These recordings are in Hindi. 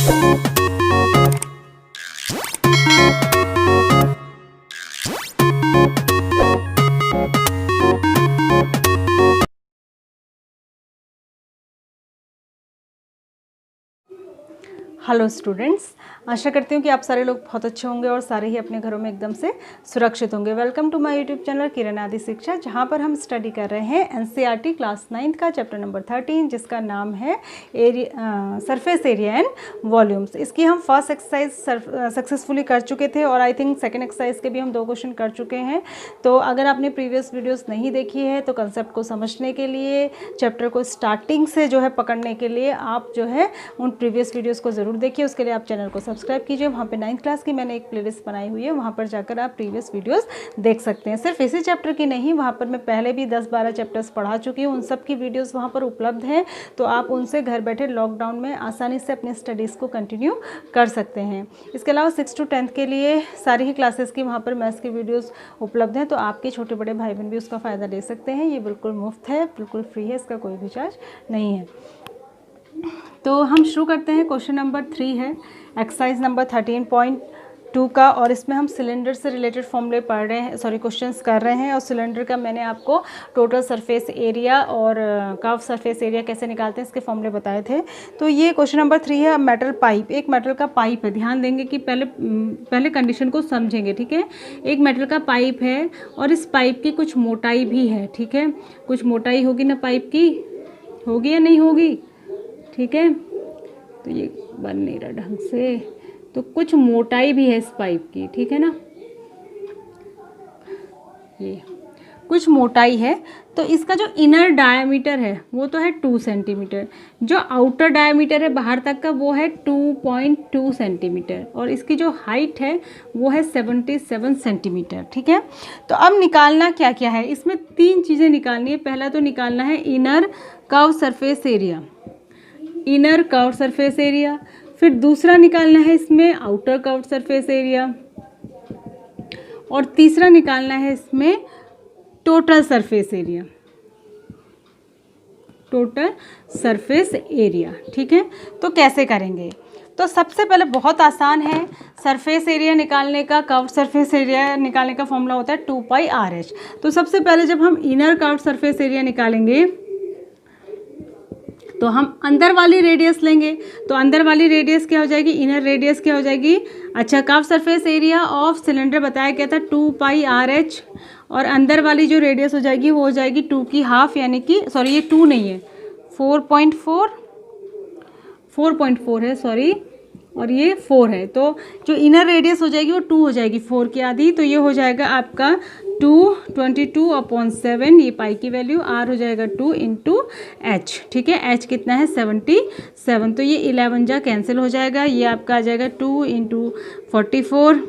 हेलो स्टूडेंट्स, आशा करती हूँ कि आप सारे लोग बहुत अच्छे होंगे और सारे ही अपने घरों में एकदम से सुरक्षित होंगे। Welcome to my YouTube channel Kiran Adi Shiksha, जहाँ पर हम स्टडी कर रहे हैं एनसीईआरटी क्लास 9 का चैप्टर नंबर 13, जिसका नाम है सरफेस एरिया एंड वॉल्यूम्स। इसकी हम फर्स्ट एक्सरसाइज सक्सेसफुली कर चुके थे और आई थिंक सेकेंड एक्सरसाइज के भी हम 2 क्वेश्चन कर चुके हैं। तो अगर आपने प्रीवियस वीडियोज़ नहीं देखी है तो कंसेप्ट को समझने के लिए, चैप्टर को स्टार्टिंग से जो है पकड़ने के लिए आप जो है उन प्रीवियस वीडियोज़ को ज़रूर देखिए। उसके लिए आप चैनल को सब्सक्राइब कीजिए। वहाँ पे 9th क्लास की मैंने एक प्लेलिस्ट बनाई हुई है, वहाँ पर जाकर आप प्रीवियस वीडियोस देख सकते हैं। सिर्फ इसी चैप्टर की नहीं, वहाँ पर मैं पहले भी 10-12 चैप्टर्स पढ़ा चुकी हूँ, उन सब की वीडियोस वहाँ पर उपलब्ध हैं। तो आप उनसे घर बैठे लॉकडाउन में आसानी से अपने स्टडीज़ को कंटिन्यू कर सकते हैं। इसके अलावा 6 to 10th के लिए सारी ही क्लासेस की वहाँ पर मैथ्स की वीडियोज़ उपलब्ध हैं। तो आपके छोटे बड़े भाई बहन भी उसका फ़ायदा ले सकते हैं। ये बिल्कुल मुफ्त है, बिल्कुल फ्री है, इसका कोई भी चार्ज नहीं है। तो हम शुरू करते हैं। क्वेश्चन नंबर 3 है एक्सरसाइज नंबर 13.2 का, और इसमें हम सिलेंडर से रिलेटेड फॉर्मूले पढ़ रहे हैं, क्वेश्चंस कर रहे हैं। और सिलेंडर का मैंने आपको टोटल सरफेस एरिया और कर्व सरफेस एरिया कैसे निकालते हैं इसके फॉर्मूले बताए थे। तो ये क्वेश्चन नंबर 3 है। मेटल पाइप, एक मेटल का पाइप है। ध्यान देंगे कि पहले कंडीशन को समझेंगे, ठीक है। एक मेटल का पाइप है और इस पाइप की कुछ मोटाई भी है, ठीक है। कुछ मोटाई होगी ना पाइप की, होगी या नहीं होगी, ठीक है। तो ये बन नहीं रहा ढंग से, तो कुछ मोटाई भी है इस पाइप की, ठीक है ना। ये कुछ मोटाई है। तो इसका जो इनर डायमीटर है वो तो है 2 सेंटीमीटर, जो आउटर डायमीटर है बाहर तक का वो है 2.2 सेंटीमीटर, और इसकी जो हाइट है वो है 77 सेंटीमीटर, ठीक है। तो अब निकालना क्या क्या है, इसमें 3 चीज़ें निकालनी है। पहला तो निकालना है inner curve surface area, inner curve surface area. फिर दूसरा निकालना है इसमें आउटर कर्व सरफेस एरिया, और तीसरा निकालना है इसमें total surface area, total surface area, ठीक है। तो कैसे करेंगे, तो सबसे पहले बहुत आसान है, सरफेस एरिया निकालने का, कर्व सरफेस एरिया निकालने का फॉर्मूला होता है 2πRh। तो सबसे पहले जब हम इनर कर्व सरफेस एरिया निकालेंगे तो हम अंदर वाली रेडियस लेंगे। तो अंदर वाली रेडियस क्या हो जाएगी, इनर रेडियस क्या हो जाएगी, अच्छा, curve surface area of cylinder बताया गया था 2πRh, और अंदर वाली जो रेडियस हो जाएगी वो हो जाएगी 2 की हाफ, यानी कि सॉरी ये 2 नहीं है, 4.4 है, सॉरी, और ये 4 है। तो जो इनर रेडियस हो जाएगी वो 2 हो जाएगी, 4 की आधी। तो ये हो जाएगा आपका 22/7, ये पाई की वैल्यू, आर हो जाएगा 2 × h, ठीक है। h कितना है 77, तो ये 11 जा कैंसिल हो जाएगा, ये आपका आ जाएगा 2 × 44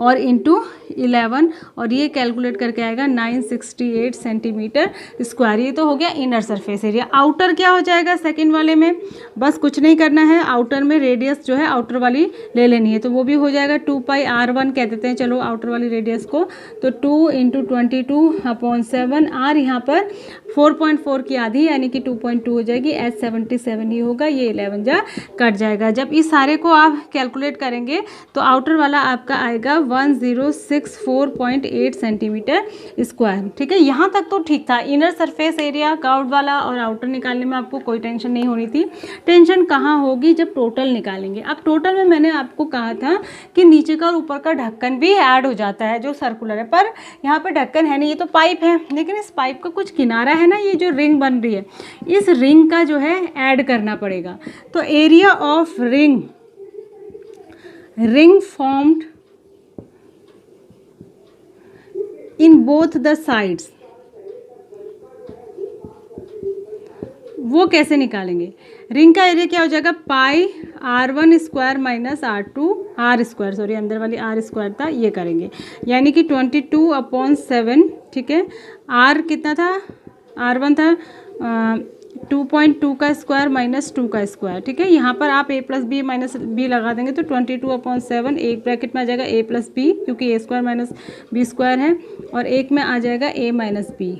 और इंटू 11, और ये कैलकुलेट करके आएगा 968 सेंटीमीटर स्क्वायर। ये तो हो गया इनर सरफेस एरिया। आउटर क्या हो जाएगा सेकंड वाले में, बस कुछ नहीं करना है, आउटर में रेडियस जो है आउटर वाली ले लेनी है। तो वो भी हो जाएगा 2πr1 कह देते हैं, चलो आउटर वाली रेडियस को। तो 2 × 22/7, आर यहाँ पर 4.4 की आधी यानी कि 2.2 हो जाएगी, h 77 ही होगा, ये 11 जा कट जाएगा। जब इस सारे को आप कैलकुलेट करेंगे तो आउटर वाला आपका आएगा 1064.8 सेंटीमीटर स्क्वायर, ठीक है। यहाँ तक तो ठीक था। इनर सरफेस एरिया कर्व्ड वाला और आउटर निकालने में आपको कोई टेंशन नहीं होनी थी। टेंशन कहाँ होगी, जब टोटल निकालेंगे। अब टोटल में मैंने आपको कहा था कि नीचे का और ऊपर का ढक्कन भी ऐड हो जाता है जो सर्कुलर है, पर यहाँ पे ढक्कन है नहीं, ये तो पाइप है, लेकिन इस पाइप का कुछ किनारा है ना, ये जो रिंग बन रही है, इस रिंग का जो है ऐड करना पड़ेगा। तो area of ring formed in both the sides, वो कैसे निकालेंगे। रिंग का एरिया क्या हो जाएगा, πr1² - r2 सॉरी, अंदर वाली r² था, ये करेंगे, यानी कि 22/7, ठीक है। r कितना था, r1 था 2.2 का स्क्वायर - 2 का स्क्वायर, ठीक है। यहाँ पर आप a + b - b लगा देंगे तो 22/7, एक ब्रैकेट में आ जाएगा a + b, क्योंकि a² - b² है, और एक में आ जाएगा a - b,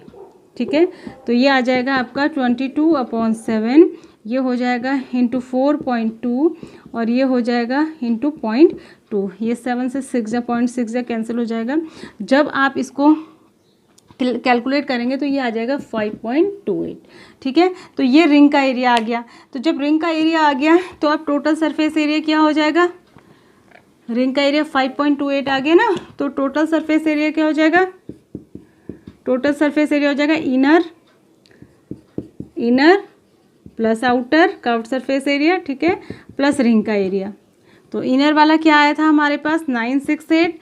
ठीक है। तो ये आ जाएगा आपका 22/7 ये हो जाएगा इंटू 4.2 और ये हो जाएगा इंटू 0.2। ये 7 से 6 या 0.6 या कैंसिल हो जाएगा। जब आप इसको कैलकुलेट करेंगे तो ये आ जाएगा 5.28। ठीक है, तो ये रिंग का एरिया आ गया। तो जब रिंग का एरिया आ गया तो अब टोटल सरफेस एरिया क्या हो जाएगा, रिंग का एरिया 5.28 आ गया ना, तो टोटल सरफेस एरिया क्या हो जाएगा, टोटल सरफेस एरिया हो जाएगा inner plus outer curved surface area, ठीक है, प्लस रिंग का एरिया। तो इनर वाला क्या आया था हमारे पास 968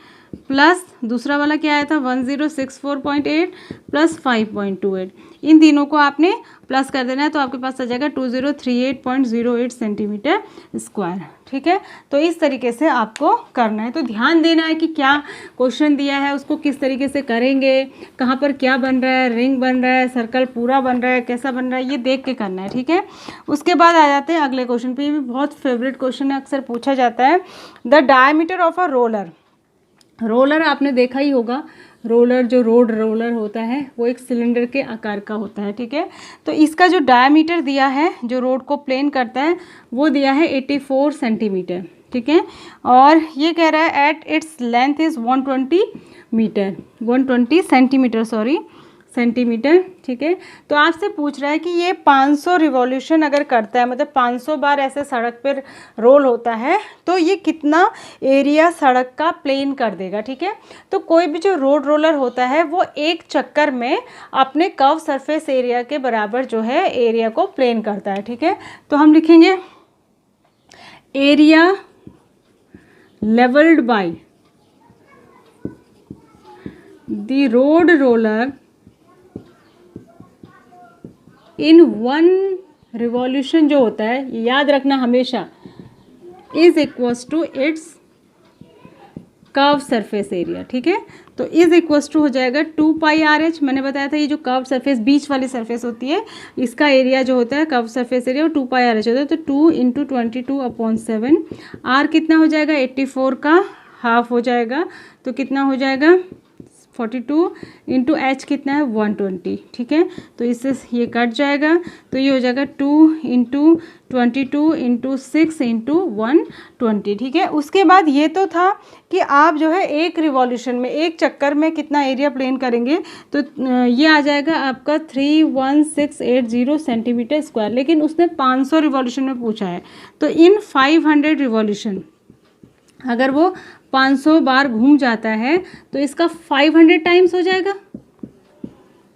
प्लस दूसरा वाला क्या आया था 1064.8 प्लस 5.28। इन तीनों को आपने प्लस कर देना है तो आपके पास आ जाएगा 2038.08 सेंटीमीटर स्क्वायर। ठीक है, तो इस तरीके से आपको करना है। तो ध्यान देना है कि क्या क्वेश्चन दिया है उसको किस तरीके से करेंगे, कहाँ पर क्या बन रहा है, रिंग बन रहा है, सर्कल पूरा बन रहा है, कैसा बन रहा है, ये देख के करना है। ठीक है, उसके बाद आ जाते हैं अगले क्वेश्चन पे। ये भी बहुत फेवरेट क्वेश्चन है, अक्सर पूछा जाता है। The diameter of a roller, roller आपने देखा ही होगा, रोलर जो रोड रोलर होता है वो एक सिलेंडर के आकार का होता है। ठीक है, तो इसका जो डायमीटर दिया है जो रोड को प्लेन करता है वो दिया है 84 सेंटीमीटर। ठीक है, और ये कह रहा है at its length is 120 centimetre. ठीक है, तो आपसे पूछ रहा है कि ये 500 रिवॉल्यूशन अगर करता है, मतलब 500 बार ऐसे सड़क पर रोल होता है, तो ये कितना एरिया सड़क का प्लेन कर देगा। ठीक है, तो कोई भी जो रोड रोलर होता है वो एक चक्कर में अपने कर्व सरफेस एरिया के बराबर जो है एरिया को प्लेन करता है। ठीक है, तो हम लिखेंगे area levelled by the road roller in 1 revolution जो होता है, ये याद रखना हमेशा, is equals to its curve surface area. ठीक है, तो इज इक्वल्स टू हो जाएगा 2 पाई RH। मैंने बताया था ये जो कर्व सरफेस बीच वाली सरफेस होती है इसका एरिया जो होता है कर्व सरफेस एरिया वो 2 पाई RH होता है। तो 2 इंटू 22/7, R कितना हो जाएगा 84 का हाफ हो जाएगा, तो कितना हो जाएगा 42 इंटू H कितना है 120। ठीक है, तो इससे ये कट जाएगा, तो ये हो जाएगा 2 इंटू 22 इंटू 6 इंटू 120। ठीक है, उसके बाद ये तो था कि आप जो है एक रिवॉल्यूशन में, एक चक्कर में कितना एरिया प्लेन करेंगे, तो ये आ जाएगा आपका 31680 सेंटीमीटर स्क्वायर। लेकिन उसने 500 रिवॉल्यूशन में पूछा है, तो इन 500 रिवॉल्यूशन अगर वो 500 बार घूम जाता है तो इसका 500 टाइम्स हो जाएगा।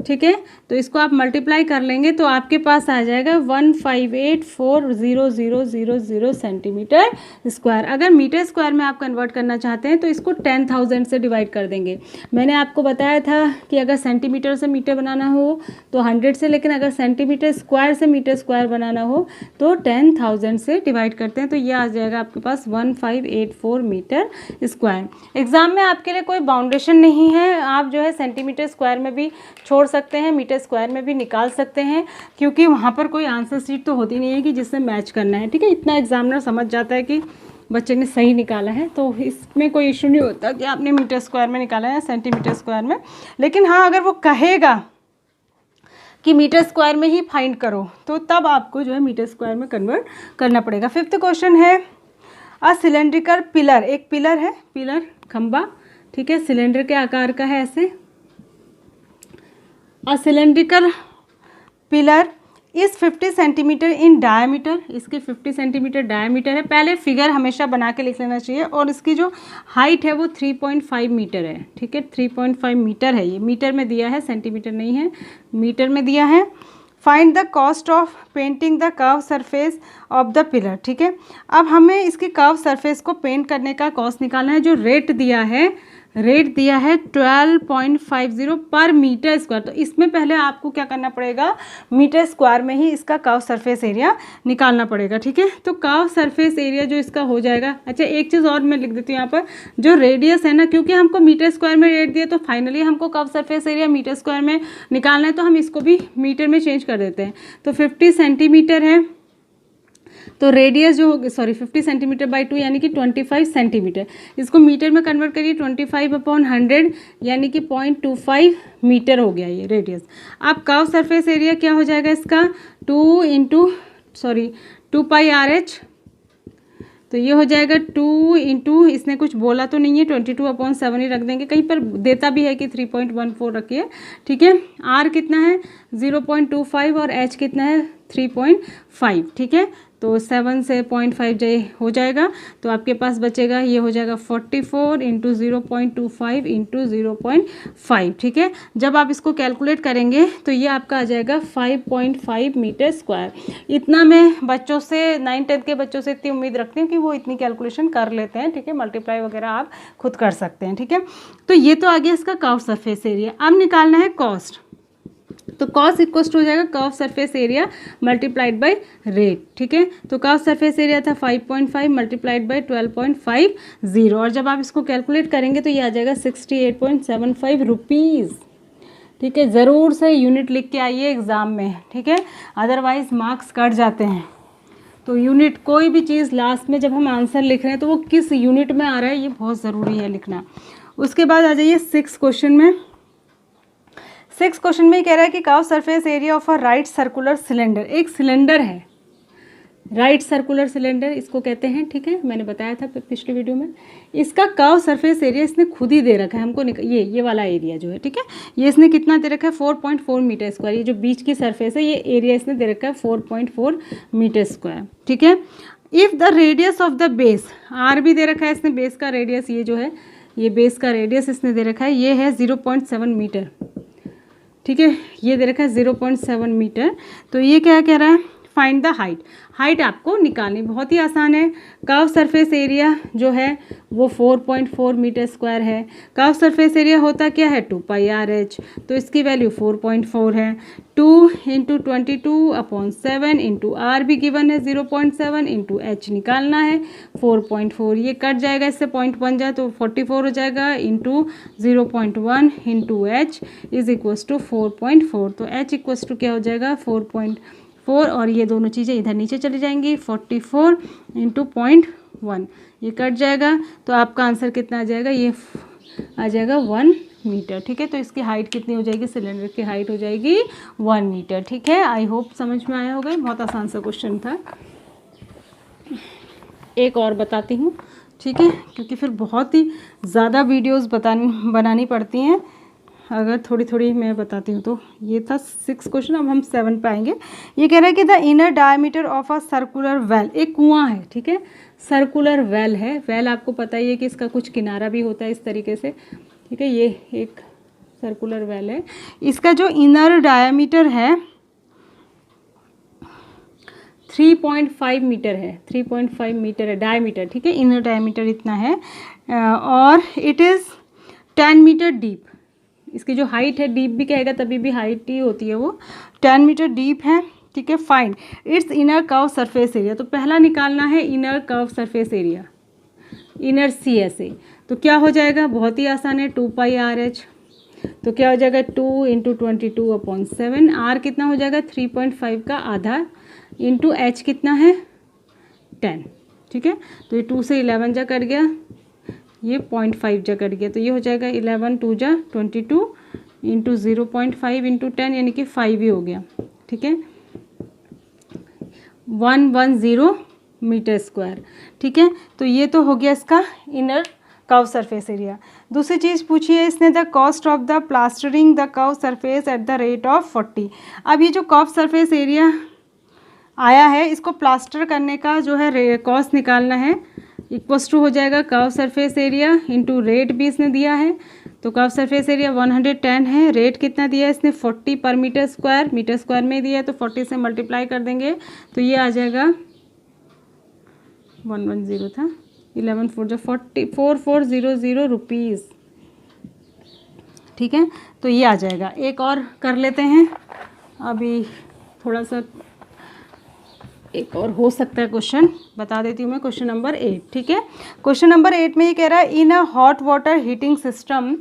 ठीक है, तो इसको आप मल्टीप्लाई कर लेंगे तो आपके पास आ जाएगा 1584000 सेंटीमीटर स्क्वायर। अगर मीटर स्क्वायर में आप कन्वर्ट करना चाहते हैं तो इसको 10,000 से डिवाइड कर देंगे। मैंने आपको बताया था कि अगर सेंटीमीटर से मीटर बनाना हो तो 100 से, लेकिन अगर सेंटीमीटर स्क्वायर से मीटर स्क्वायर बनाना हो तो 10,000 से डिवाइड करते हैं, तो ये आ जाएगा आपके पास 1584 मीटर स्क्वायर। एग्ज़ाम में आपके लिए कोई बाउंडेशन नहीं है, आप जो है सेंटीमीटर स्क्वायर में भी छोड़ सकते हैं, मीटर स्क्वायर में भी निकाल सकते हैं, क्योंकि वहाँ पर कोई आंसर शीट तो होती नहीं है कि जिससे मैच करना है। ठीक है, इतना एग्जामिनर समझ जाता है कि बच्चे ने सही निकाला है, तो इसमें कोई इशू नहीं होता कि आपने मीटर स्क्वायर में निकाला है सेंटीमीटर स्क्वायर में। लेकिन हाँ, अगर वो कहेगा कि मीटर स्क्वायर में ही फाइंड करो तो तब आपको जो है मीटर स्क्वायर में कन्वर्ट करना पड़ेगा। 5th क्वेश्चन है अ सिलेंड्रिकल पिलर, एक पिलर है, पिलर खंबा, ठीक है, सिलेंडर के आकार का है ऐसे। अ सिलेंड्रिकल पिलर इस 50 सेंटीमीटर इन डायमीटर, इसके 50 सेंटीमीटर डायमीटर है। पहले फिगर हमेशा बना के लिख लेना चाहिए। और इसकी जो हाइट है वो 3.5 मीटर है। ठीक है, 3.5 मीटर है, ये मीटर में दिया है, सेंटीमीटर नहीं है, मीटर में दिया है। Find the cost of painting the curve surface of the pillar. ठीक है, अब हमें इसकी कर्व सरफेस को पेंट करने का कॉस्ट निकालना है। जो रेट दिया है 12.50 पर मीटर स्क्वायर। तो इसमें पहले आपको क्या करना पड़ेगा, मीटर स्क्वायर में ही इसका कर्व सरफेस एरिया निकालना पड़ेगा। ठीक है, तो कर्व सरफेस एरिया जो इसका हो जाएगा, अच्छा एक चीज़ और मैं लिख देती हूँ यहाँ पर, जो रेडियस है ना, क्योंकि हमको मीटर स्क्वायर में रेट दिया तो फाइनली हमको curve surface area metre square में निकालना है, तो हम इसको भी मीटर में चेंज कर देते हैं। तो 50 सेंटीमीटर है, तो रेडियस जो होगी 50 सेंटीमीटर बाई 2 यानी कि 25 सेंटीमीटर। इसको मीटर में कन्वर्ट करिए 25/100 यानी कि 0.25 मीटर हो गया ये रेडियस। अब कर्व सरफेस एरिया क्या हो जाएगा इसका 2 इंटू 2 पाई आर एच, तो ये हो जाएगा 2 इंटू, इसने कुछ बोला तो नहीं है, 22/7 ही रख देंगे, कहीं पर देता भी है कि 3.14 रखिए, ठीक है। आर कितना है 0.25 और एच कितना है 3.5, ठीक है। तो 7 से 0.5 हो जाएगा, तो आपके पास बचेगा, ये हो जाएगा 44 इंटू 0.25 इंटू 0.5, ठीक है। जब आप इसको कैलकुलेट करेंगे तो ये आपका आ जाएगा 5.5 मीटर स्क्वायर। इतना मैं बच्चों से 9th-10th के बच्चों से इतनी उम्मीद रखती हूँ कि वो इतनी कैलकुलेशन कर लेते हैं, ठीक है। मल्टीप्लाई वगैरह आप खुद कर सकते हैं, ठीक है। तो ये तो आ गया इसका कर्व सरफेस एरिया। अब निकालना है कॉस्ट, तो कॉस्ट इक्वल्स टू हो जाएगा curve surface area multiplied by rate, ठीक है। तो कर्व सरफेस एरिया था 5.5 मल्टीप्लाइड बाय 12.50, और जब आप इसको कैलकुलेट करेंगे तो ये आ जाएगा 68.75 रुपीज़, ठीक है। ज़रूर से यूनिट लिख के आइए एग्ज़ाम में, ठीक है, अदरवाइज़ मार्क्स कट जाते हैं। तो यूनिट, कोई भी चीज़ लास्ट में जब हम आंसर लिख रहे हैं तो वो किस यूनिट में आ रहा है ये बहुत ज़रूरी है लिखना। उसके बाद आ जाइए 6 क्वेश्चन में। 6 क्वेश्चन में कह रहा है कि curve surface area of a right circular cylinder, एक सिलेंडर है, राइट सर्कुलर सिलेंडर इसको कहते हैं, ठीक है, मैंने बताया था पिछली वीडियो में। इसका कर्व सरफेस एरिया इसने खुद ही दे रखा है हमको, ये वाला एरिया जो है, ठीक है, ये इसने कितना दे रखा है 4.4 मीटर स्क्वायर। ये जो बीच की सरफेस है ये एरिया इसने दे रखा है 4.4 मीटर स्क्वायर, ठीक है। If the radius of the base, R भी दे रखा है इसने, बेस का रेडियस ये जो है, ये बेस का रेडियस इसने दे रखा है, ये है 0.7 मीटर, ठीक है, ये दे रखा है 0.7 मीटर। तो ये क्या कह रहा है, फाइंड द हाइट, हाइट आपको निकालनी बहुत ही आसान है। कर्व सरफेस एरिया जो है वो 4.4 मीटर स्क्वायर है। कर्व सरफेस एरिया होता क्या है 2 पाई आर एच, तो इसकी वैल्यू 4.4 है। 2 इंटू 22/7 इंटू आर भी गिवन है 0.7 इंटू एच निकालना है 4.4, ये कट जाएगा, इससे पॉइंट बन जाए तो 44 हो जाएगा, into 0.1 into H is equals to 4.4। तो एच इक्वल्स टू क्या हो जाएगा 4.4, और ये दोनों चीज़ें इधर नीचे चली जाएंगी, 44 इंटू 0.1 ये कट जाएगा, तो आपका आंसर कितना आ जाएगा, ये आ जाएगा 1 मीटर, ठीक है। तो इसकी हाइट कितनी हो जाएगी, सिलेंडर की हाइट हो जाएगी 1 मीटर, ठीक है। आई होप समझ में आया होगा, बहुत आसान सा क्वेश्चन था। एक और बताती हूँ, ठीक है, क्योंकि फिर बहुत ही ज़्यादा वीडियोस बनानी पड़ती हैं, अगर थोड़ी थोड़ी मैं बताती हूँ तो। ये था 6 क्वेश्चन, अब हम 7 पे आएंगे। ये कह रहा है कि the inner diameter of a circular well, एक कुआं है, ठीक है, सर्कुलर वेल है। वेल आपको पता ही है कि इसका कुछ किनारा भी होता है इस तरीके से, ठीक है, ये एक सर्कुलर वेल है। इसका जो इनर डायमीटर है 3.5 मीटर है, 3.5 मीटर है डायमीटर, ठीक है, इनर डायमीटर इतना है, और इट इज़ 10 मीटर डीप। इसकी जो हाइट है, डीप भी कहेगा तभी भी हाइट ही होती है वो, 10 मीटर डीप है, ठीक है। Find its inner curve surface area, तो पहला निकालना है inner curve surface area, inner CSA। तो क्या हो जाएगा, बहुत ही आसान है, 2 पाई आर एच, तो क्या हो जाएगा 2 इंटू 22/7, आर कितना हो जाएगा 3.5 का आधा, इंटू एच कितना है 10, ठीक है। तो ये 2 से 11 जा कट गया, ये 0.5 जा कट गया, तो ये हो जाएगा 11 2 जा 22 इंटू 0.5 इंटू 10, यानी कि 5 ही हो गया, ठीक है, 110 मीटर स्क्वायर, ठीक है। तो ये तो हो गया इसका इनर कर्व सरफेस एरिया। दूसरी चीज़ पूछी है इसने, the cost of the plastering the curve surface at the rate of 40। अब ये जो कर्व सरफेस एरिया आया है, इसको प्लास्टर करने का जो है कॉस्ट निकालना है, इक्वल्स टू हो जाएगा curve surface area into rate भी इसने दिया है। तो कर्व सरफेस एरिया 110 है, रेट कितना दिया है इसने 40 पर मीटर स्क्वायर में दिया है, तो 40 से मल्टीप्लाई कर देंगे तो ये आ जाएगा 110 था, 11 4 जो 4400 रुपीज़, ठीक है। तो ये आ जाएगा। एक और कर लेते हैं, अभी थोड़ा सा एक और हो सकता है क्वेश्चन, बता देती हूँ मैं, क्वेश्चन नंबर 8, ठीक है। क्वेश्चन नंबर 8 में ये कह रहा है, in a hot water heating system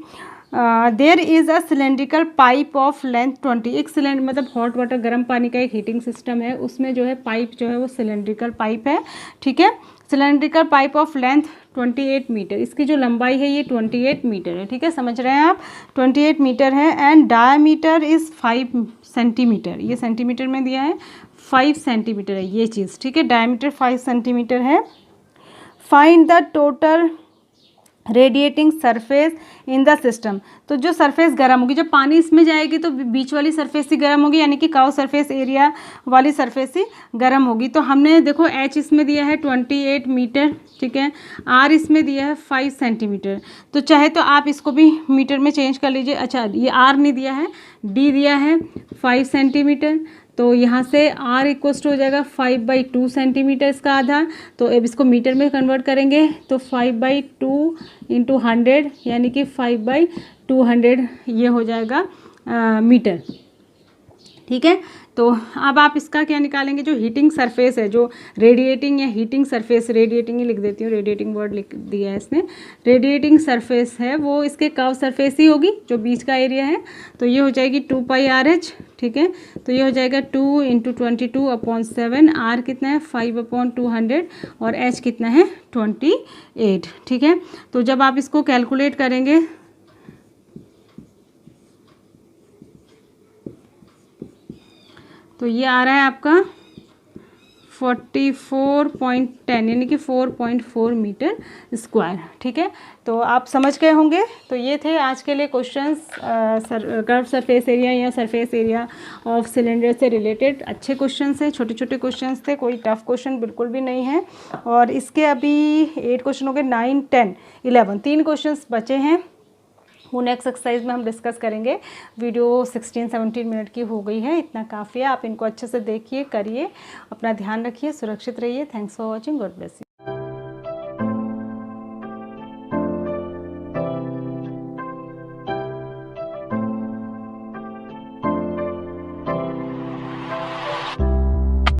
there is a cylindrical pipe of length 20। एक सिलेंडर मतलब हॉट वाटर गर्म पानी का एक हीटिंग सिस्टम है, उसमें जो है पाइप जो है वो सिलेंड्रिकल पाइप है, ठीक है। Cylindrical pipe of length 28 metre, इसकी जो लंबाई है ये 28 मीटर है, ठीक है, समझ रहे हैं आप, 28 मीटर है, एंड डायमीटर इज़ 5 सेंटीमीटर, ये सेंटीमीटर में दिया है, 5 सेंटीमीटर है ये चीज़, ठीक है, डायमीटर 5 सेंटीमीटर है। Find the total radiating surface in the system. तो जो सरफेस गर्म होगी, जब पानी इसमें जाएगी तो बीच वाली सरफेस ही गर्म होगी, यानी कि कर्व सरफेस एरिया वाली सरफेस ही गर्म होगी। तो हमने देखो एच इसमें दिया है 28 मीटर, ठीक है, आर इसमें दिया है 5 सेंटीमीटर। तो चाहे तो आप इसको भी मीटर में चेंज कर लीजिए। अच्छा, ये आर नहीं दिया है, डी दिया है 5 सेंटीमीटर। तो यहाँ से r इक्वस्ट हो जाएगा 5/2 सेंटीमीटर इसका आधा। तो अब इसको मीटर में कन्वर्ट करेंगे तो 5/2 × 100 यानी कि 5/200 ये हो जाएगा मीटर, ठीक है। तो अब आप इसका क्या निकालेंगे, जो हीटिंग सरफेस है, जो रेडिएटिंग या हीटिंग सरफेस, रेडिएटिंग ही लिख देती हूँ, रेडिएटिंग वर्ड लिख दिया है इसने, रेडिएटिंग सरफेस है वो इसके कर्व सरफेस ही होगी जो बीच का एरिया है। तो ये हो जाएगी 2πRH, ठीक है। तो ये हो जाएगा 2 × 22/7, R कितना है 5/200 और H कितना है 28, ठीक है। तो जब आप इसको कैलकुलेट करेंगे तो ये आ रहा है आपका 44.10 यानी कि 4.4 मीटर स्क्वायर, ठीक है। तो आप समझ गए होंगे। तो ये थे आज के लिए क्वेश्चंस कर्व सरफेस एरिया या सरफेस एरिया ऑफ सिलेंडर से रिलेटेड। अच्छे क्वेश्चंस हैं, छोटे छोटे क्वेश्चंस थे, कोई टफ क्वेश्चन बिल्कुल भी नहीं है। और इसके अभी 8 क्वेश्चन हो गए, 9, 10, 11, 3 क्वेश्चंस बचे हैं। वो नेक्स्ट एक्सरसाइज में हम डिस्कस करेंगे। वीडियो 16-17 मिनट की हो गई है, इतना काफ़ी है। आप इनको अच्छे से देखिए, करिए, अपना ध्यान रखिए, सुरक्षित रहिए। Thanks for watching, God bless you.